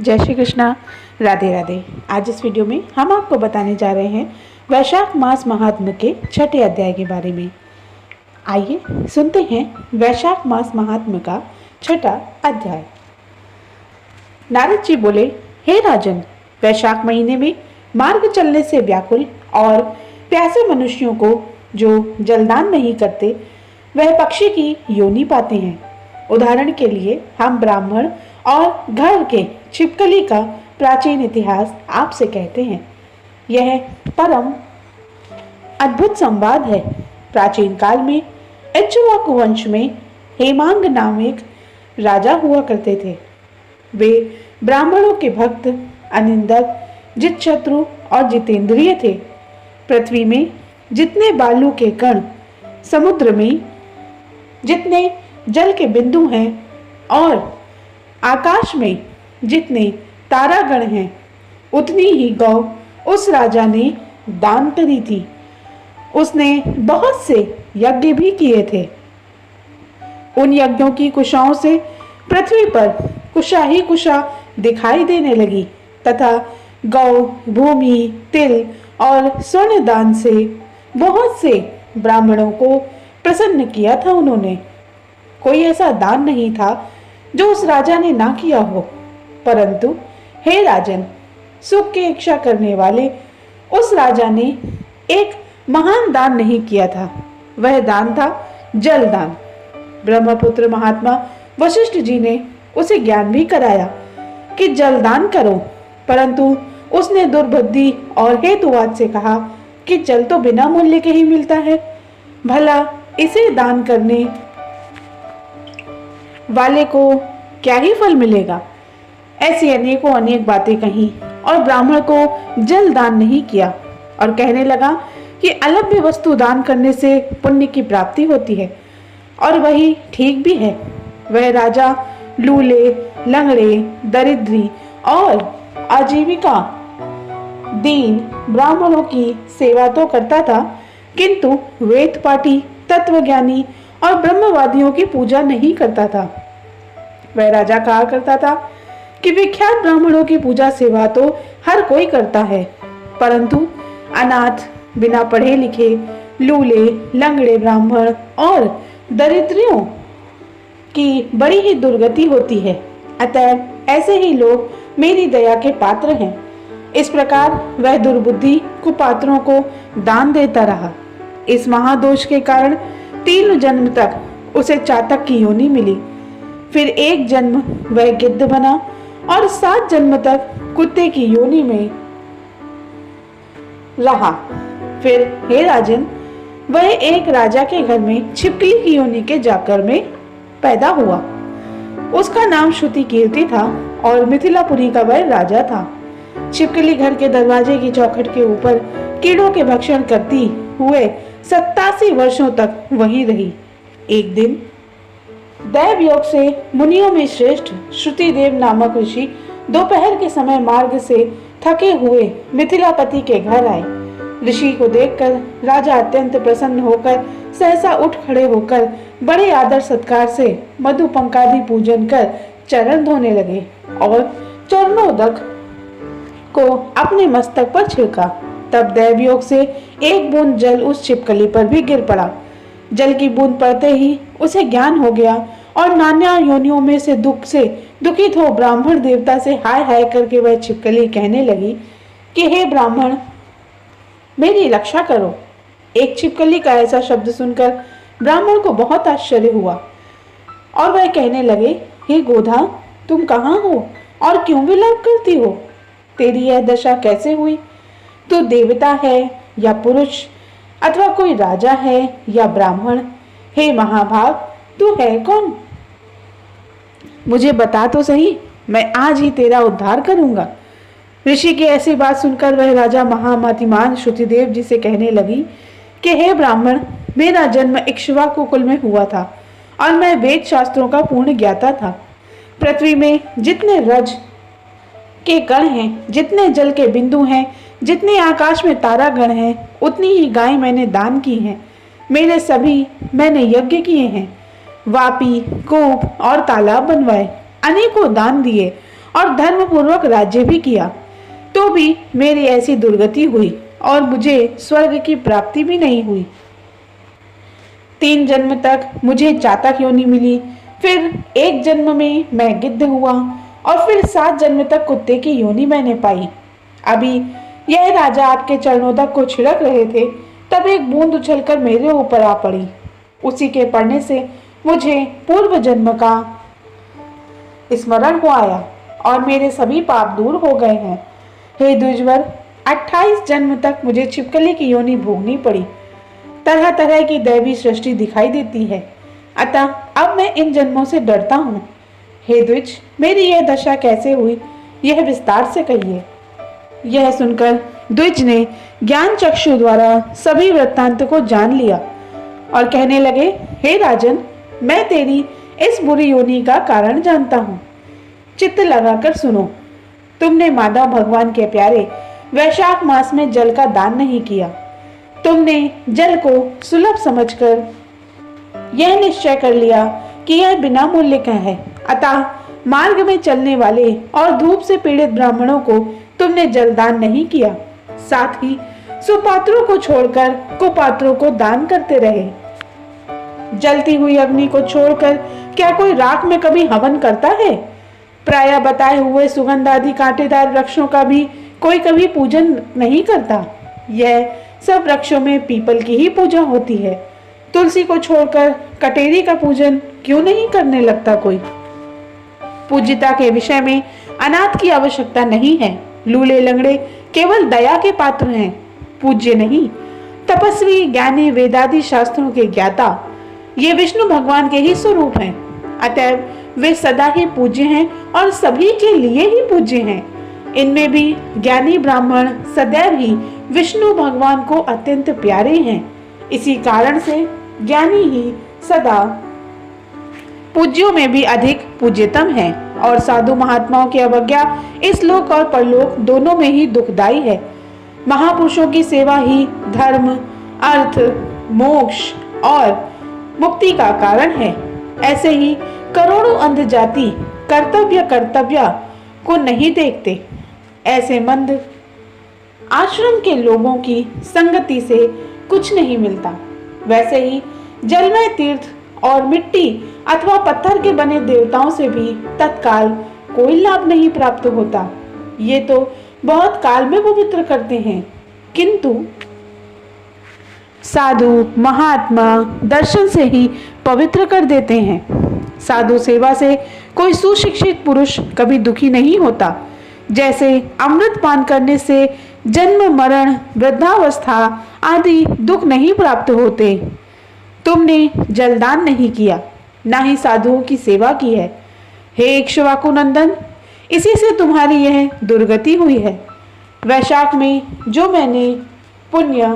जय श्री कृष्णा, राधे राधे। आज इस वीडियो में हम आपको बताने जा रहे हैं वैशाख मास महात्म्य के छठे अध्याय के बारे में। आइए सुनते हैं वैशाख मास महात्म्य का छठा अध्याय। नारद जी बोले, हे राजन, वैशाख महीने में मार्ग चलने से व्याकुल और प्यासे मनुष्यों को जो जलदान नहीं करते वह पक्षी की योनि पाते हैं। उदाहरण के लिए हम ब्राह्मण और घर के छिपकली का प्राचीन इतिहास आपसे कहते हैं। यह परम अद्भुत संवाद है। प्राचीन काल में इक्ष्वाकु वंश में हेमांग नाम एक राजा हुआ करते थे। वे ब्राह्मणों के भक्त, अनिंदक, जितशत्रु और जितेंद्रिय थे। पृथ्वी में जितने बालू के कण, समुद्र में जितने जल के बिंदु हैं और आकाश में जितने तारागण हैं, उतनी ही गौ उस राजा ने दान करी थी। उसने बहुत से यज्ञ भी किए थे। उन यज्ञों की कुशाओं से पृथ्वी पर कुशा ही कुशा दिखाई देने लगी तथा गौ, भूमि, तिल और स्वर्ण दान से बहुत से ब्राह्मणों को प्रसन्न किया था उन्होंने। कोई ऐसा दान नहीं था जो उस राजा ने ना किया हो। परंतु हे राजन, सुख की इच्छा करने वाले उस राजा ने एक महान दान नहीं किया था। वह दान था जल दान। ब्रह्मपुत्र महात्मा वशिष्ठ जी ने उसे ज्ञान भी कराया कि जल दान करो, परंतु उसने दुर्बुद्धि और हेतुवाद से कहा कि जल तो बिना मूल्य के ही मिलता है, भला इसे दान करने वाले को क्या ही फल मिलेगा। ऐसी अनेकों अनेक बातें कही और ब्राह्मण को जल दान नहीं किया और कहने लगा कि अलभ्य वस्तु दान करने से पुण्य की प्राप्ति होती है और वही ठीक भी है। वह राजा लूले, लंगड़े, दरिद्री और आजीविका दीन ब्राह्मणों की सेवा तो करता था, किंतु वेद पाठी, तत्वज्ञानी और ब्रह्मवादियों की पूजा नहीं करता था। वह राजा कहा करता था कि विख्यात ब्राह्मणों की पूजा सेवा तो हर कोई करता है, परंतु अनाथ, बिना पढ़े लिखे, लूले, लंगड़े ब्राह्मण और दरिद्रियों की बड़ी ही दुर्गति होती है। अतः ऐसे ही लोग मेरी दया के पात्र हैं। इस प्रकार वह दुर्बुद्धि कुपात्रों को दान देता रहा। इस महादोष के कारण 3 जन्म तक उसे चातक की योनि मिली। फिर 1 जन्म वह गिद्ध बना और 7 जन्म तक कुत्ते की योनि में रहा। फिर हे राजन, वह एक राजा के घर में छिपकली की योनि के जाकर में पैदा हुआ। उसका नाम श्रुति कीर्ति था और मिथिलापुरी का वह राजा था। छिपकली घर के दरवाजे की चौखट के ऊपर कीड़ों के भक्षण करती हुए 87 वर्षों तक वहीं रही। एक दिन दैव योग से मुनियों में श्रेष्ठ श्रुतिदेव नामक ऋषि दोपहर के समय मार्ग से थके हुए मिथिलापति के घर आए। ऋषि को देखकर राजा अत्यंत प्रसन्न होकर सहसा उठ खड़े होकर बड़े आदर सत्कार से मधुपंकादि पूजन कर चरण धोने लगे और चरणोदक को अपने मस्तक पर छिड़का। तब दैवयोग से 1 बूंद जल उस छिपकली पर भी गिर पड़ा। जल की बूंद पड़ते ही उसे ज्ञान हो गया और नाना योनियों में से दुखित हो ब्राह्मण देवता से हाय हाय करके वह छिपकली कहने लगी कि हे ब्राह्मण, मेरी रक्षा करो। एक छिपकली का ऐसा शब्द सुनकर ब्राह्मण को बहुत आश्चर्य हुआ और वह कहने लगे, हे गोधा, तुम कहाँ हो और क्यों विलाप करती हो? तेरी यह दशा कैसे हुई? तू देवता है या पुरुष अथवा कोई राजा है या ब्राह्मण? हे महाभाग, तू है कौन? मुझे बता तो सही, मैं आज ही तेरा उद्धार करूंगा। ऋषि की ऐसी बात सुनकर वह राजा महामतिमान श्रुतिदेव जी से कहने लगी कि हे ब्राह्मण, मेरा जन्म इक्ष्वाकु कुल में हुआ था और मैं वेद शास्त्रों का पूर्ण ज्ञाता था। पृथ्वी में जितने रज के कण हैं, जितने जल के बिंदु हैं, जितने आकाश में तारागण हैं, उतनी ही गाय मैंने दान की हैं। मेरे सभी मैंने यज्ञ किए हैं, वापी, कूप और तालाब बनवाए, अनेकों दान दिए और धर्मपूर्वक राज्य भी किया, तो भी मेरी ऐसी दुर्गति हुई और मुझे स्वर्ग की प्राप्ति भी नहीं हुई। 3 जन्म तक मुझे चातक योनि मिली, फिर 1 जन्म में मैं गिद्ध हुआ और फिर 7 जन्म तक कुत्ते की योनि मैंने पाई। अभी यह राजा आपके चरणों तक को छिड़क रहे थे, तब एक बूंद उछलकर मेरे ऊपर आ पड़ी। उसी के पड़ने से मुझे पूर्व जन्म का स्मरण हो आया और मेरे सभी पाप दूर हो गए हैं। हे द्विजवर, 28 जन्म तक मुझे छिपकली की योनि भोगनी पड़ी। तरह तरह की दैवी सृष्टि दिखाई देती है, अतः अब मैं इन जन्मों से डरता हूँ। हे द्विज, मेरी यह दशा कैसे हुई, यह विस्तार से कहिए। यह सुनकर द्विज ने ज्ञान चक्षु द्वारा सभी वृत्तांत को जान लिया और कहने लगे, हे राजन, मैं तेरी इस बुरी योनि का कारण जानता हूँ। चित्त लगाकर सुनो। तुमने माधव भगवान के प्यारे वैशाख मास में जल का दान नहीं किया। तुमने जल को सुलभ समझकर यह निश्चय कर लिया कि यह बिना मूल्य का है, अतः मार्ग में चलने वाले और धूप से पीड़ित ब्राह्मणों को तुमने जलदान नहीं किया। साथ ही सुपात्रों को छोड़कर कुपात्रों को दान करते रहे। जलती हुई अग्नि को छोड़कर क्या कोई राख में कभी हवन करता है? प्रायः बताए हुए सुगंध आदि कांटेदार वृक्षों का भी कोई कभी पूजन नहीं करता। यह सब वृक्षों में पीपल की ही पूजा होती है। तुलसी को छोड़कर कटेरी का पूजन क्यों नहीं करने लगता कोई? पूज्यता के विषय में अनाथ की आवश्यकता नहीं है। लूले लंगड़े केवल दया के पात्र हैं, पूज्य नहीं। तपस्वी, ज्ञानी, वेदादि शास्त्रों के ज्ञाता ये विष्णु भगवान के ही स्वरूप हैं। अतएव वे सदा ही पूज्य हैं और सभी के लिए ही पूज्य हैं। इनमें भी ज्ञानी ब्राह्मण सदैव ही विष्णु भगवान को अत्यंत प्यारे हैं। इसी कारण से ज्ञानी ही सदा पूज्यों में भी अधिक पूज्यतम है और साधु महात्माओं की अवज्ञा इस लोक और परलोक दोनों में ही दुखदायी है। महापुरुषों की सेवा ही धर्म, अर्थ, मोक्ष और मुक्ति का कारण है। ऐसे ही करोड़ों अंध जाति कर्तव्य को नहीं देखते। ऐसे मंद आश्रम के लोगों की संगति से कुछ नहीं मिलता। वैसे ही जलमय तीर्थ और मिट्टी अथवा पत्थर के बने देवताओं से भी तत्काल कोई लाभ नहीं प्राप्त होता। ये तो बहुत काल में पवित्र करते हैं, किंतु साधु महात्मा दर्शन से ही पवित्र कर देते हैं। साधु सेवा से कोई सुशिक्षित पुरुष कभी दुखी नहीं होता। जैसे अमृत पान करने से जन्म, मरण, वृद्धावस्था आदि दुख नहीं प्राप्त होते। तुमने जलदान नहीं किया, ना ही साधुओं की सेवा की है। हे इक्ष्वाकु नंदन, इसी से तुम्हारी यह दुर्गति हुई है। वैशाख में जो मैंने पुण्य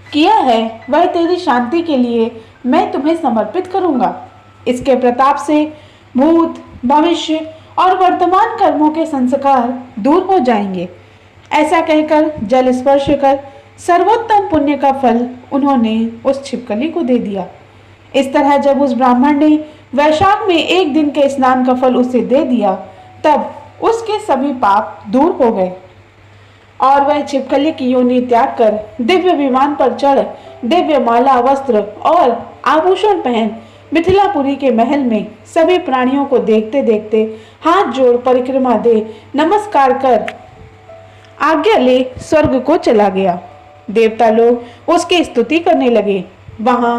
किया है वह तेरी शांति के लिए मैं तुम्हें समर्पित करूंगा। इसके प्रताप से भूत, भविष्य और वर्तमान कर्मों के संस्कार दूर हो जाएंगे। ऐसा कहकर जल स्पर्श कर सर्वोत्तम पुण्य का फल उन्होंने उस छिपकली को दे दिया। इस तरह जब उस ब्राह्मण ने वैशाख में 1 दिन के स्नान का फल उसे दे दिया, तब उसके सभी पाप दूर हो गए और वह छिपकली की योनि त्याग कर दिव्य विमान पर चढ़ दिव्य माला, वस्त्र और आभूषण पहन मिथिलापुरी के महल में सभी प्राणियों को देखते देखते हाथ जोड़ परिक्रमा दे नमस्कार कर आज्ञा ले स्वर्ग को चला गया। देवता लोग उसकी स्तुति करने लगे। वहां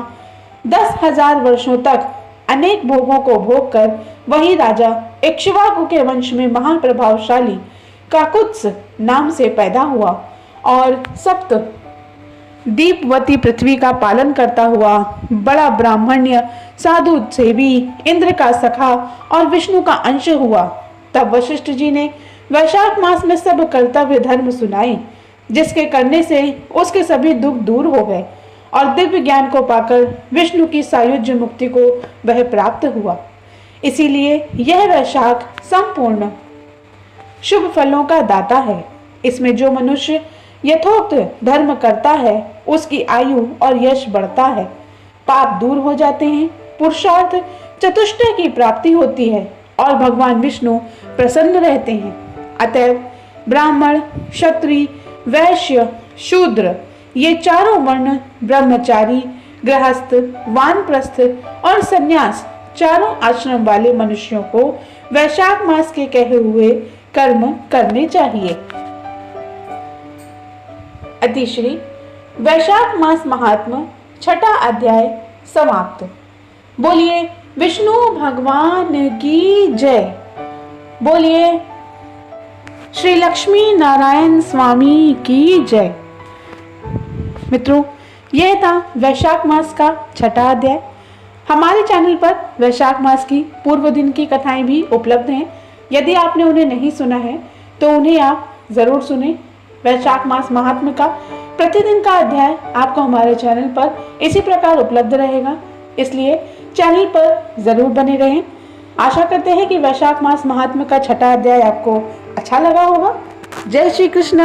10,000 वर्षों तक अनेक भोगों को भोग कर वही राजा इक्ष्वाकु के वंश में महाप्रभावशाली काकुत्स नाम से पैदा हुआ और सप्त दीपवती पृथ्वी का पालन करता हुआ बड़ा ब्राह्मण्य साधु सेवी इंद्र का सखा और विष्णु का अंश हुआ। तब वशिष्ठ जी ने वैशाख मास में सब कर्तव्य धर्म सुनाए, जिसके करने से उसके सभी दुख दूर हो गए और दिव्य ज्ञान को पाकर विष्णु की सायुज्य मुक्ति को वह प्राप्त हुआ। इसीलिए यह वैशाख संपूर्ण शुभ फलों का दाता है। इसमें जो मनुष्य यथोक्त धर्म करता है उसकी आयु और यश बढ़ता है, पाप दूर हो जाते हैं, पुरुषार्थ चतुष्टय की प्राप्ति होती है और भगवान विष्णु प्रसन्न रहते हैं। अतएव ब्राह्मण, क्षत्रिय, वैश्य, शूद्र ये चारों वर्ण, ब्रह्मचारी, गृहस्थ, वानप्रस्थ और सन्यास चारों आश्रम वाले मनुष्यों को वैशाख मास के कहे हुए कर्म करने चाहिए। अतिश्री वैशाख मास महात्म छठा अध्याय समाप्त। बोलिए विष्णु भगवान की जय। बोलिए श्री लक्ष्मी नारायण स्वामी की जय। मित्रों, यह था वैशाख मास का छठा अध्याय। हमारे चैनल पर वैशाख मास की पूर्व दिन की कथाएं भी उपलब्ध हैं। यदि आपने उन्हें नहीं सुना है तो उन्हें आप जरूर सुने। वैशाख मास महात्म्य का प्रतिदिन का अध्याय आपको हमारे चैनल पर इसी प्रकार उपलब्ध रहेगा, इसलिए चैनल पर जरूर बने रहें। आशा करते हैं कि वैशाख मास महात्म्य का छठा अध्याय आपको अच्छा लगा होगा। जय श्री कृष्ण।